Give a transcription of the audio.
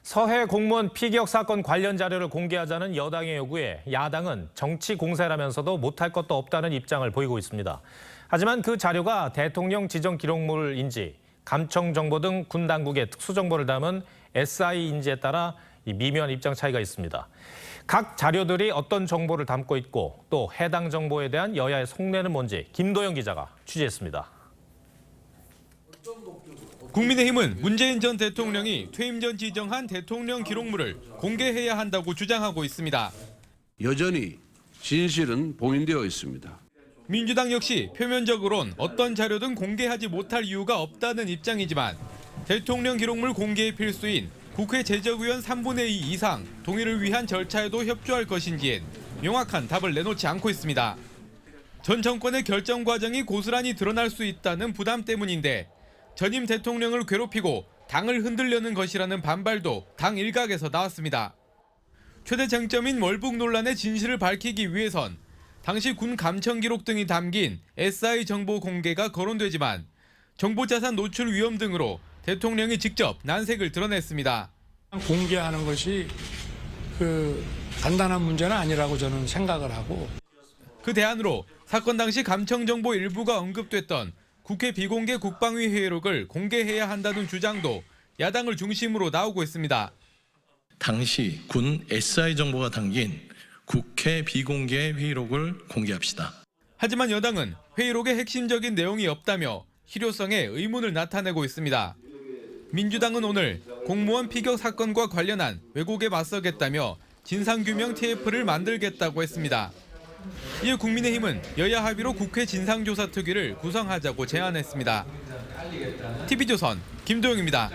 서해 공무원 피격 사건 관련 자료를 공개하자는 여당의 요구에 야당은 정치 공세라면서도 못할 것도 없다는 입장을 보이고 있습니다. 하지만 그 자료가 대통령 지정 기록물인지 감청 정보 등 군 당국의 특수 정보를 담은 SI인지에 따라 미묘한 입장 차이가 있습니다. 각 자료들이 어떤 정보를 담고 있고 또 해당 정보에 대한 여야의 속내는 뭔지 김도영 기자가 취재했습니다. 국민의힘은 문재인 전 대통령이 퇴임 전 지정한 대통령 기록물을 공개해야 한다고 주장하고 있습니다. 여전히 진실은 봉인되어 있습니다. 민주당 역시 표면적으론 어떤 자료든 공개하지 못할 이유가 없다는 입장이지만 대통령 기록물 공개의 필수인 국회 제적의원 3분의 2 이상 동의를 위한 절차에도 협조할 것인지엔 명확한 답을 내놓지 않고 있습니다. 전 정권의 결정 과정이 고스란히 드러날 수 있다는 부담 때문인데 전임 대통령을 괴롭히고 당을 흔들려는 것이라는 반발도 당 일각에서 나왔습니다. 최대 쟁점인 월북 논란의 진실을 밝히기 위해선 당시 군 감청 기록 등이 담긴 SI 정보 공개가 거론되지만 정보자산 노출 위험 등으로 대통령이 직접 난색을 드러냈습니다. 공개하는 것이 간단한 문제는 아니라고 저는 생각을 하고. 그 대안으로 사건 당시 감청 정보 일부가 언급됐던 국회 비공개 국방위 회의록을 공개해야 한다는 주장도 야당을 중심으로 나오고 있습니다. 당시 군 SI 정보가 담긴 국회 비공개 회의록을 공개합시다. 하지만 여당은 회의록에 핵심적인 내용이 없다며 실효성에 의문을 나타내고 있습니다. 민주당은 오늘 공무원 피격 사건과 관련한 왜곡에 맞서겠다며 진상규명 TF를 만들겠다고 했습니다. 이에 국민의힘은 여야 합의로 국회 진상조사특위를 구성하자고 제안했습니다. TV조선 김도영입니다.